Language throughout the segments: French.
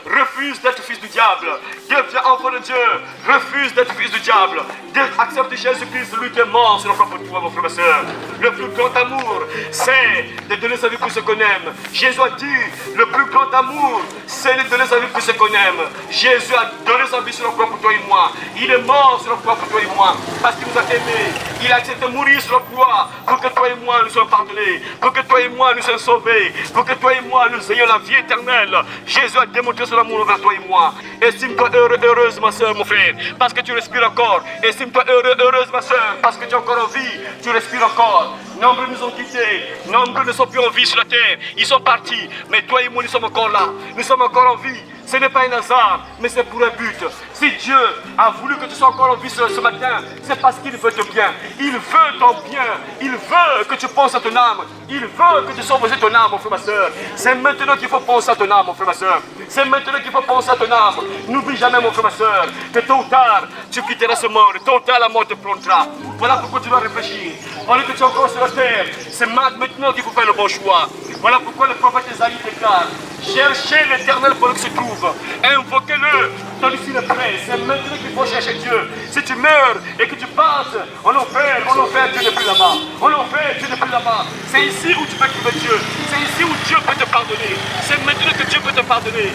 refuse d'être fils du diable. Deviens enfant de Dieu, refuse d'être fils du diable. Accepte Jésus-Christ, celui qui est mort sur la croix pour toi, mon frère, ma soeur. Le plus grand amour, c'est de donner sa vie pour ceux qu'on aime. Jésus a dit, le plus grand amour, c'est de donner sa vie pour ceux qu'on aime. Jésus a donné sa vie sur la croix pour toi et moi. Il est mort sur la croix pour toi et moi, parce qu'il nous a aimés. Il a accepté de mourir sur la croix pour que toi et moi nous soyons pardonnés, pour que toi et moi nous soyons sauvés, pour que toi et moi nous ayons la vie éternelle. Jésus a démontré son amour envers toi et moi. Estime-toi heureux, heureuse, ma soeur, mon frère, parce que tu respires encore. Estime-toi heureux, heureuse, ma soeur, parce que tu es encore en vie, tu respires encore. Nombreux nous ont quittés, nombreux ne sont plus en vie sur la terre, ils sont partis, mais toi et moi nous sommes encore là, nous sommes encore en vie. Ce n'est pas un hasard, mais c'est pour un but. Si Dieu a voulu que tu sois encore en vie ce matin, c'est parce qu'il veut te bien. Il veut ton bien. Il veut que tu penses à ton âme. Il veut que tu sauves ton âme, mon frère, ma soeur. C'est maintenant qu'il faut penser à ton âme, mon frère, ma soeur. C'est maintenant qu'il faut penser à ton âme. N'oublie jamais, mon frère, ma soeur, que tôt ou tard, tu quitteras ce monde. Tôt ou tard, la mort te prendra. Voilà pourquoi tu dois réfléchir. Pendant que tu es encore sur la terre, c'est maintenant qu'il faut faire le bon choix. Voilà pourquoi le prophète Isaïe déclare: cherchez l'Éternel pendant qu'il se trouve, invoquez-le tandis qu'il est prêt. C'est maintenant qu'il faut chercher Dieu. Si tu meurs et que tu passes en enfer, Dieu n'est plus là-bas. En enfer, Dieu n'est plus là-bas. C'est ici où tu peux trouver Dieu. C'est ici où Dieu peut te pardonner. C'est maintenant que Dieu peut te pardonner.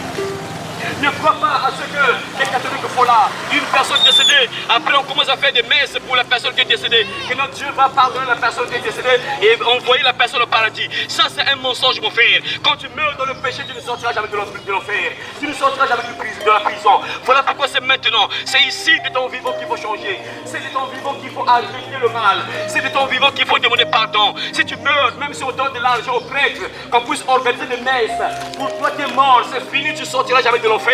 Ne crois pas à ce que les catholiques font là. Une personne décédée, après on commence à faire des messes pour la personne qui est décédée. Que notre Dieu va pardonner la personne qui est décédée et envoyer la personne au paradis. Ça c'est un mensonge, mon frère. Quand tu meurs dans le péché, tu ne sortiras jamais de l'enfer. Tu ne sortiras jamais de la prison. Voilà pourquoi c'est maintenant. C'est ici de ton vivant qu'il faut changer. C'est de ton vivant qu'il faut arrêter le mal. C'est de ton vivant qu'il faut demander pardon. Si tu meurs, même si on donne de l'argent au prêtre, qu'on puisse organiser des messes, pour toi tu es mort, c'est fini, tu ne sortiras jamais de l'enfer.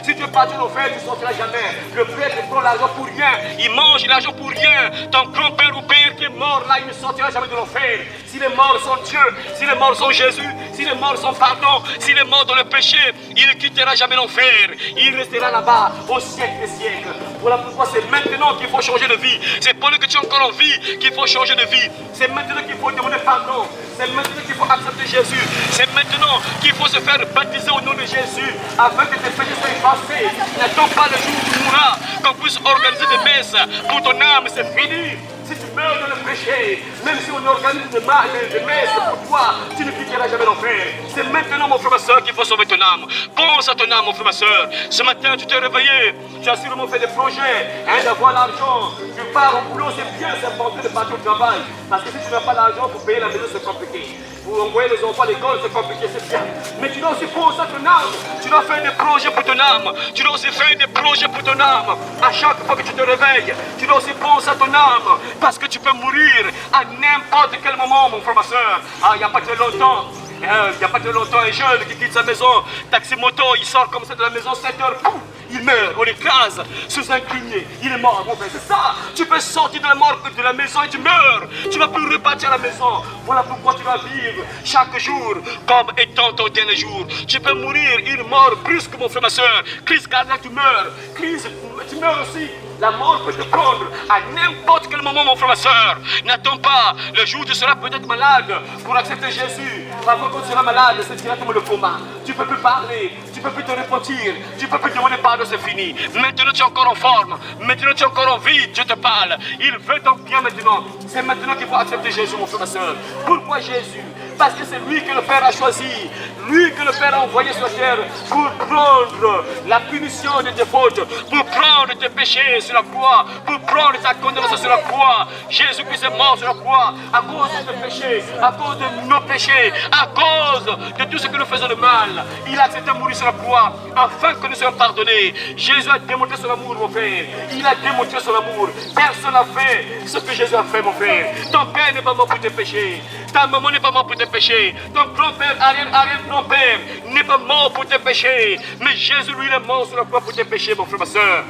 Si tu es parti de l'enfer, tu ne sortiras jamais. Le prêtre prend l'argent pour rien. Il mange l'argent pour rien. Ton grand-père ou père qui est mort là, il ne sortira jamais de l'enfer. Si les morts sont Dieu, si les morts sont Jésus, si les morts sont pardon, si les morts dans le péché, il ne quittera jamais l'enfer. Il restera là-bas au siècle des siècles. Voilà pourquoi c'est maintenant qu'il faut changer de vie. C'est pendant que tu es encore en vie qu'il faut changer de vie. C'est maintenant qu'il faut demander pardon. C'est maintenant qu'il faut accepter Jésus. C'est maintenant qu'il faut se faire baptiser au nom de Jésus afin que tes péchés soient effacés. N'attends pas le jour où tu mourras, qu'on puisse organiser des messes pour ton âme. C'est fini. Si tu meurs dans le péché, même si on organise des messes pour toi, tu ne quitteras jamais l'enfer. C'est maintenant, mon frère, ma soeur, qu'il faut sauver ton âme. Pense à ton âme, mon frère, ma soeur. Ce matin, tu t'es réveillé. Tu as sûrement fait des projets, d'avoir l'argent. Tu pars au boulot, c'est bien, c'est important de partir au travail. Parce que si tu n'as pas l'argent pour payer la maison, c'est compliqué. Pour envoyer les enfants à l'école, c'est compliqué, c'est bien. Mais tu dois aussi penser à ton âme. Tu dois faire des projets pour ton âme. Tu dois aussi faire des projets pour ton âme. À chaque fois que tu te réveilles, tu dois aussi penser à ton âme. Parce que tu peux mourir à n'importe quel moment, mon frère, ma soeur. Ah, il n'y a pas très longtemps. Il n'y a pas très longtemps, un jeune qui quitte sa maison, taxi-moto, il sort comme ça de la maison, 7 heures, pouf, il meurt, on l'écrase sous un grenier, il est mort, mon frère, c'est ça. Tu peux sortir de la mort de la maison et tu meurs. Tu ne vas plus repartir à la maison. Voilà pourquoi tu vas vivre chaque jour comme étant ton dernier jour. Tu peux mourir une mort brusque, mon frère, ma soeur. Crise cardiaque, tu meurs. Crise, tu meurs aussi. La mort peut te prendre à n'importe quel moment, mon frère, ma soeur. N'attends pas le jour où tu seras peut-être malade pour accepter Jésus. Parfois, quand tu seras malade, c'est directement le coma. Tu ne peux plus parler, tu ne peux plus te repentir, tu ne peux plus demander pardon, c'est fini. Maintenant, tu es encore en forme. Maintenant, tu es encore en vie. Dieu te parle. Il veut ton bien maintenant. C'est maintenant qu'il faut accepter Jésus, mon frère, ma soeur. Pourquoi Jésus? Parce que c'est lui que le Père a choisi, lui que le Père a envoyé sur la terre pour prendre la punition de tes fautes, pour prendre tes péchés sur la croix, pour prendre ta condamnation sur la croix. Jésus-Christ est mort sur la croix à cause de tes péchés, à cause de nos péchés, à cause de tout ce que nous faisons de mal. Il a accepté de mourir sur la croix afin que nous soyons pardonnés. Jésus a démontré son amour, mon frère. Il a démontré son amour. Personne n'a fait ce que Jésus a fait, mon frère. Ton père n'est pas mort pour tes péchés. Ta maman n'est pas mort pour tes péchés. Ton grand-père, arrière-grand-père n'est pas mort pour tes péchés. Mais Jésus, lui, il est mort sur la croix pour tes péchés, mon frère, ma soeur.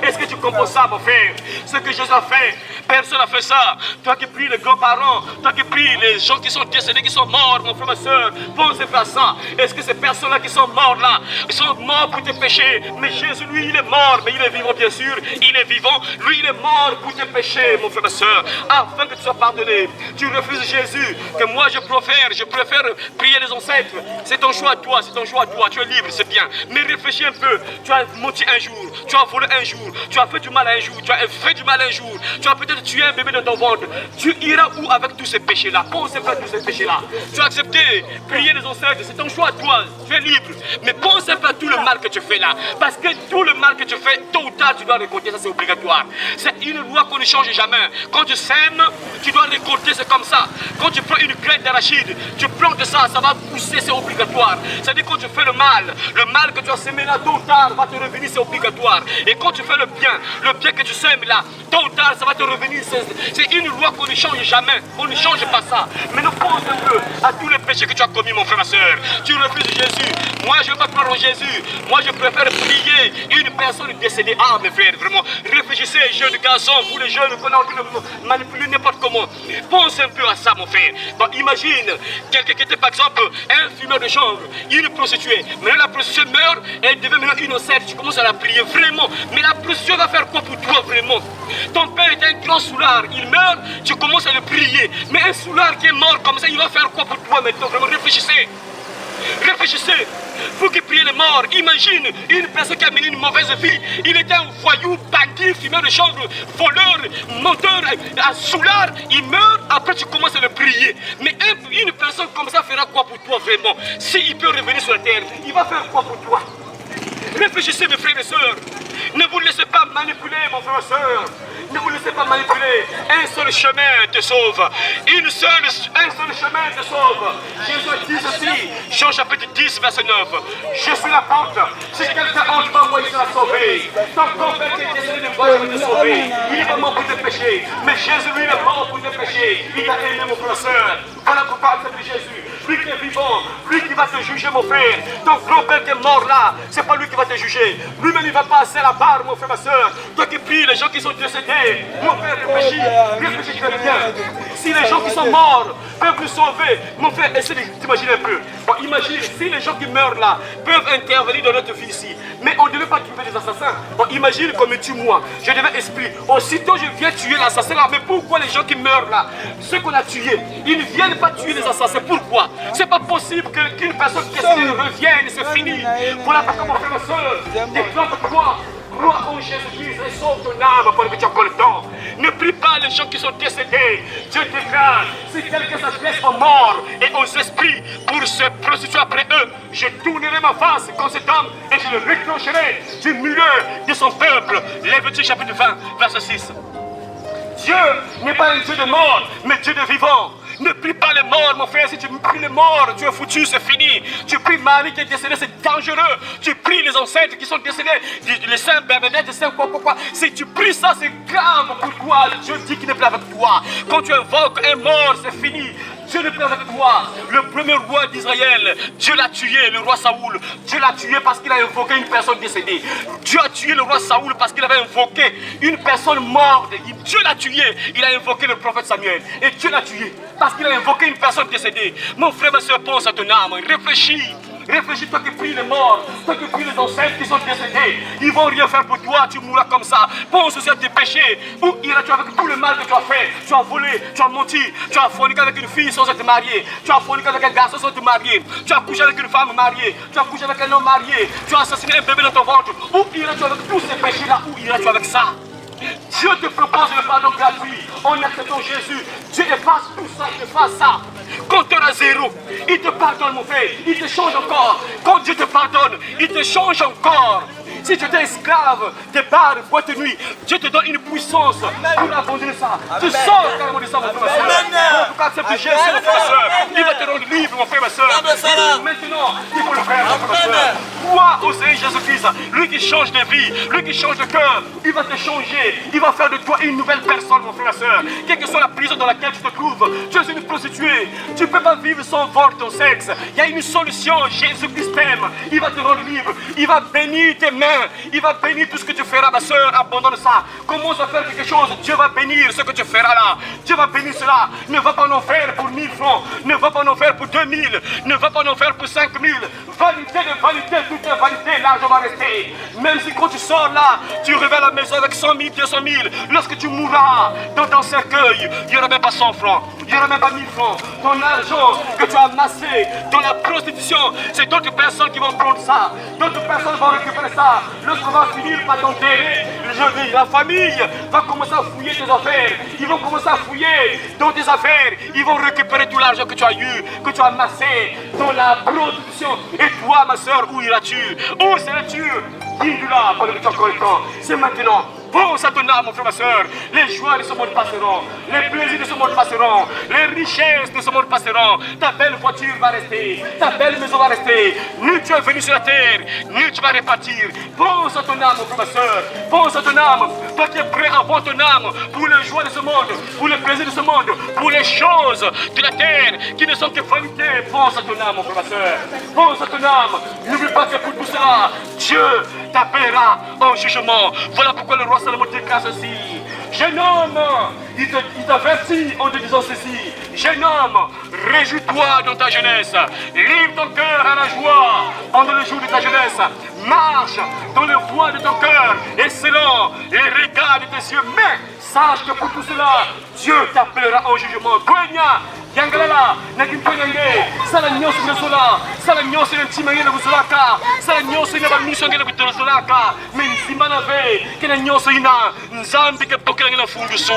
Est-ce que tu comprends ça, mon frère? Ce que Jésus a fait, Personne n'a fait ça. Toi qui pries les grands-parents, toi qui pries les gens qui sont décédés, qui sont morts, mon frère, ma soeur, pense pas ça. Est-ce que ces personnes-là qui sont mortes là, ils sont morts pour tes péchés? Mais Jésus, lui, il est mort, mais il est vivant, bien sûr. Il est vivant. Lui, il est mort pour tes péchés, mon frère, ma soeur, afin que tu sois pardonné. Tu refuses Jésus, que moi je préfère prier les ancêtres. C'est ton choix à toi, c'est ton choix à toi. Tu es libre, c'est bien. Mais réfléchis un peu. Tu as menti un jour, tu as volé un jour, tu as fait du mal un jour, tu as fait du mal un jour, tu as peut-être tué un bébé dans ton ventre. Tu iras où avec tous ces péchés-là? Pense pas à tous ces péchés-là. Tu as accepté prier les ancêtres, c'est ton choix à toi. Tu es libre. Mais pense pas à tout le mal que tu fais là. Parce que tout le mal que tu fais, tôt ou tard, tu dois récolter. Ça, c'est obligatoire. C'est une loi qu'on ne change jamais. Quand tu sèmes, tu dois récolter, c'est comme ça. Quand tu prends une graine d'arachide, tu plantes ça, ça va pousser, c'est obligatoire. C'est-à-dire quand tu fais le mal que tu as sémé là, tôt ou tard, va te revenir, c'est obligatoire. Et quand tu fais le bien que tu sèmes là, tôt ou tard, ça va te revenir. C'est une loi qu'on ne change jamais. On ne change pas ça. Mais ne pense un peu à tous les péchés que tu as commis, mon frère, ma soeur. Tu refuses Jésus. Moi, je ne veux pas croire en Jésus. Moi, je préfère prier une personne décédée. Ah, mes frères, vraiment, réfléchissez, jeunes garçons, vous les jeunes, qu'on a envie de manipuler n'importe comment. Pense un peu à ça, mon frère. Bon, imagine quelqu'un qui était, par exemple, un fumeur de chanvre, une prostituée. Maintenant, la prostituée meurt, elle devient maintenant innocente. Tu commences à la prier, vraiment. Mais la prostituée va faire quoi pour toi, vraiment? Ton père est un grand soulard, il meurt, tu commences à le prier. Mais un soulard qui est mort comme ça, il va faire quoi pour toi maintenant? Vraiment, réfléchissez. Réfléchissez, vous qui priez les morts, imagine une personne qui a mené une mauvaise vie. Il était un voyou, bandit, fumeur de chanvre, voleur, menteur, un soulard. Il meurt, après tu commences à le prier. Mais une personne comme ça fera quoi pour toi vraiment? S'il peut revenir sur la terre, il va faire quoi pour toi? Réfléchissez, mes frères et sœurs. Ne vous laissez pas manipuler, mon frère et soeur. Ne vous laissez pas manipuler. Un seul chemin te sauve. Un seul chemin te sauve. Jésus dit ceci, Jean chapitre 10, verset 9. Je suis la porte. Si quelqu'un entre par moi, il sera sauvé. Ton grand-père qui est décédé de moi, je vais te sauver. Il est pas mort pour tes péchés. Mais Jésus, lui, il est mort pour tes péchés. Il t'a aimé, mon frère et soeur. Voilà pourquoi accepte Jésus. Lui qui est vivant, lui qui va te juger, mon frère. Ton grand-père qui est mort là, c'est pas lui qui va te juger. Lui-même, il va passer la barre, mon frère, ma soeur. Toi qui pries, les gens qui sont décédés, mon frère, réfléchis très bien. Si les gens qui sont morts peuvent nous sauver, mon frère, essaie d'imaginer un peu. Bon, imagine, si les gens qui meurent là peuvent intervenir dans notre vie ici, mais on ne devait pas tuer des assassins. Bon, imagine comme tu, moi, je devais esprit. Aussitôt, je viens tuer l'assassin là, mais pourquoi les gens qui meurent là, ceux qu'on a tués, ils ne viennent pas tuer les assassins? Pourquoi? C'est pas possible qu'une personne qui revienne, c'est fini. Voilà pourquoi, mon frère, ma soeur, déclare-toi. Crois en Jésus-Christ et sauve ton âme pendant que tu as encore le temps. Ne prie pas les gens qui sont décédés. Dieu déclare, si quelqu'un s'adresse aux morts et aux esprits pour se prostituer après eux, je tournerai ma face contre cet homme et je le reclencherai du milieu de son peuple. Lévitique chapitre 20, verset 6. Dieu n'est pas un Dieu de mort, mais Dieu de vivant. Ne prie pas les morts, mon frère. Si tu pries les morts, tu es foutu, c'est fini. Tu pries Marie qui est décédée, c'est dangereux. Tu pries les ancêtres qui sont décédés, les saints Bernadette, les saints quoi. Si tu pries ça, c'est grave pour toi. Dieu dit qu'il n'est plus avec toi. Quand tu invoques un mort, c'est fini. Dieu n'est plus avec toi. Le premier roi d'Israël, Dieu l'a tué, le roi Saoul. Dieu l'a tué parce qu'il a invoqué une personne décédée. Dieu a tué le roi Saoul parce qu'il avait invoqué une personne morte. Dieu l'a tué. Il a invoqué le prophète Samuel. Et Dieu l'a tué parce qu'il a invoqué une personne décédée. Mon frère, ma soeur, pense à ton âme. Réfléchis. Réfléchis, toi qui pries les morts, toi qui pries les ancêtres qui sont décédés. Ils vont rien faire pour toi, tu mourras comme ça. Pense aussi à tes péchés. Où iras-tu avec tout le mal que tu as fait? Tu as volé, tu as menti, tu as forniqué avec une fille sans être marié. Tu as forniqué avec un garçon sans te marier. Tu as couché avec une femme mariée. Tu as couché avec un homme marié. Tu as assassiné un bébé dans ton ventre. Où iras-tu avec tous ces péchés-là? Où iras-tu avec ça? Dieu te propose le pardon gratuit. En acceptant Jésus, Dieu efface tout ça, il efface ça. Compteur à zéro, il te pardonne, mon frère, il te change encore. Quand Dieu te pardonne, il te change encore. Si tu étais esclave des bars, boîte de nuit, Dieu te donne une puissance pour abandonner ça. Tu sors carrément de ça, mon frère, ma soeur. En tout cas, accepte Jésus, mon frère, ma soeur. Il va te rendre libre, mon frère, ma soeur. Maintenant, il faut le faire, mon frère, ma soeur. Crois crois au Seigneur Jésus-Christ, lui qui change de vie, lui qui change de cœur, il va te changer, il va faire de toi une nouvelle personne, mon frère et soeur. Quelle que soit la prison dans laquelle tu te trouves, tu es une prostituée, tu ne peux pas vivre sans vendre ton sexe. Il y a une solution, Jésus-Christ t'aime, il va te rendre libre, il va bénir tes mains, il va bénir tout ce que tu feras, ma soeur, abandonne ça. Commence à faire quelque chose, Dieu va bénir ce que tu feras là, Dieu va bénir cela. Ne va pas en faire pour 1000 francs, ne va pas en faire pour 2000, ne va pas en faire pour 5000. Vanité de vanité, toute vanité, l'argent va rester. Même si quand tu sors là, tu reviens à la maison avec 100 000, 200 000, lorsque tu mourras dans ton cercueil, il n'y aura même pas 100 francs, il n'y aura même pas 1000 francs. Ton argent que tu as amassé dans la prostitution, c'est d'autres personnes qui vont prendre ça, d'autres personnes vont récupérer ça. Lorsqu'on va finir par t'enterrer, je dis, la famille va commencer à fouiller tes affaires, ils vont commencer à fouiller dans tes affaires, ils vont récupérer tout l'argent que tu as eu, que tu as amassé dans la prostitution. Et toi, ma soeur, où iras-tu? Où seras-tu? Dis-le-là, pendant que tu as encore le temps. C'est maintenant. Pense à ton âme, mon frère, ma soeur. Les joies de ce monde passeront. Les plaisirs de ce monde passeront. Les richesses de ce monde passeront. Ta belle voiture va rester. Ta belle maison va rester. Ni tu es venu sur la terre, ni tu vas repartir. Pense à ton âme, mon frère, ma soeur. Pense à ton âme. Toi qui es prêt à vendre ton âme pour les joies de ce monde, pour les plaisirs de ce monde, pour les choses de la terre qui ne sont que vanité. Pense à ton âme, mon frère, ma soeur. Pense à ton âme. N'oublie pas que pour tout cela, Dieu t'appellera en jugement. Voilà pourquoi le roi Salomon déclare ceci. Jeune homme, il t'avertit en te disant ceci. Jeune homme, réjouis-toi dans ta jeunesse. Livre ton cœur à la joie pendant le jour de ta jeunesse. Marche dans le voie de ton cœur et selon les regards de tes yeux. Mais sache que pour tout cela, Dieu t'appellera en jugement. Gwenya, Yangalala, Nakimpanyangé, Salanyo Sinasola, Salanyo Sinantimangé de Gusulaka, Salanyo Sinabamisangé de Gusulaka, Mensimanave, Kenanyo Sina, Nzambi Kapokan la Fundusu.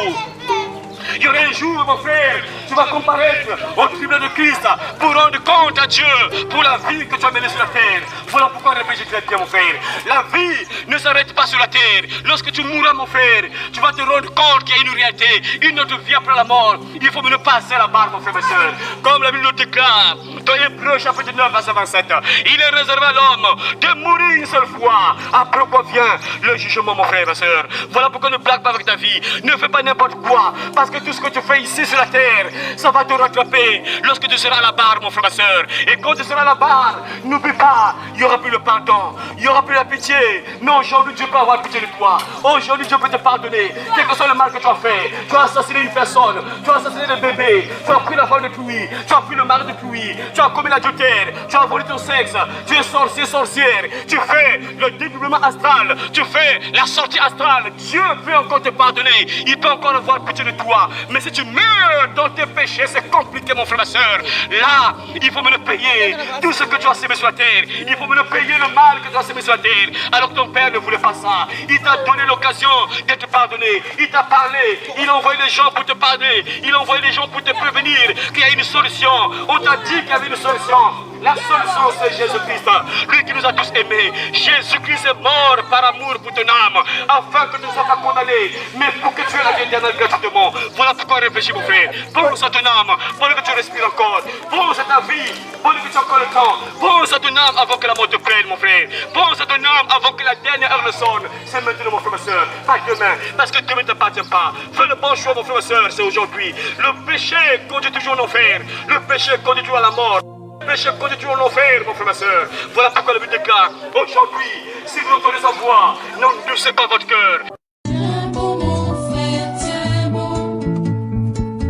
Il y aura un jour, mon frère, tu vas comparaître au tribunal de Christ pour rendre compte à Dieu pour la vie que tu as menée sur la terre. Voilà pourquoi réfléchis très bien, mon frère. La vie ne s'arrête pas sur la terre. Lorsque tu mourras, mon frère, tu vas te rendre compte qu'il y a une réalité, une autre vie après la mort. Il faut me passer la barre, mon frère, ma soeur. Comme la Bible le déclare, dans Hébreux chapitre 9, verset 27, il est réservé à l'homme de mourir une seule fois. Après quoi vient le jugement, mon frère, ma soeur. Voilà pourquoi ne blague pas avec ta vie. Ne fais pas n'importe quoi. Parce que tout ce que tu fais ici sur la terre, ça va te rattraper lorsque tu seras à la barre, mon frère, ma soeur. Et quand tu seras à la barre, n'oublie pas, il n'y aura plus le pardon, il n'y aura plus la pitié. Mais aujourd'hui, Dieu peut avoir pitié de toi. Aujourd'hui, Dieu peut te pardonner. Quel que soit le mal que tu as fait, tu as assassiné une personne, tu as assassiné le bébé, tu as pris la femme de pluie, tu as pris le mari de pluie, tu as commis l'adultère, tu as volé ton sexe, tu es sorcier, sorcière, tu fais le dédoublement astral, tu fais la sortie astrale. Dieu peut encore te pardonner, il peut encore avoir pitié de toi. Mais si tu meurs dans tes péchés, c'est compliqué, mon frère, ma soeur. Là, il faut me le payer. Tout ce que tu as semé sur la terre, il faut me le payer le mal que tu as semé sur la terre. Alors que ton père ne voulait pas ça. Il t'a donné l'occasion de te pardonner. Il t'a parlé. Il a envoyé des gens pour te pardonner. Il a envoyé des gens pour te prévenir qu'il y a une solution. On t'a dit qu'il y avait une solution. La solution, c'est Jésus-Christ, lui qui nous a tous aimés. Jésus-Christ est mort par amour pour ton âme, afin que tu ne sois pas condamné, mais pour que tu aies la vie éternelle gratuitement. Voilà pourquoi réfléchis, mon frère. Pense à ton âme, pendant que tu respires encore. Pense à ta vie, pendant que tu as encore le temps. Pense à ton âme avant que la mort te prenne, mon frère. Pense à ton âme avant que la dernière heure ne sonne. C'est maintenant, mon frère, ma soeur, pas demain, parce que demain ne t'appartient pas. Fais le bon choix, mon frère, ma soeur, c'est aujourd'hui. Le péché conduit toujours en enfer. Le péché conduit toujours à la mort. Le péché conduit toujours en enfer, mon frère, ma soeur. Voilà pourquoi le but déclare aujourd'hui, si vous entendez sa voix, ne touchez pas votre cœur.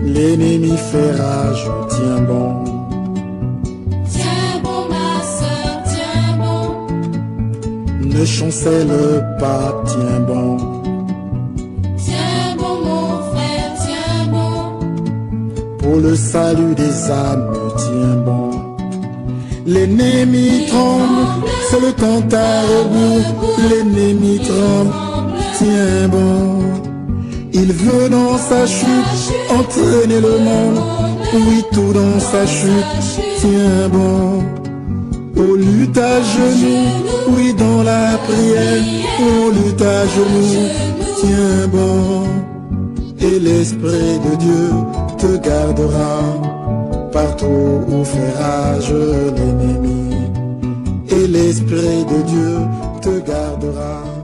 L'ennemi fait rage, tiens bon. Tiens bon, ma soeur, tiens bon. Ne chancelle pas, tiens bon. Tiens bon, mon frère, tiens bon. Pour le salut des âmes, tiens bon. L'ennemi tremble, c'est le temps à rebours. L'ennemi tremble, tiens bon. Il veut dans sa chute entraîner le monde. Oui, tout dans sa chute, tiens bon. On lutte à genoux, oui, dans la prière. On lutte à genoux, tiens bon. Et l'Esprit de Dieu te gardera partout où fait rage l'ennemi. Et l'Esprit de Dieu te gardera.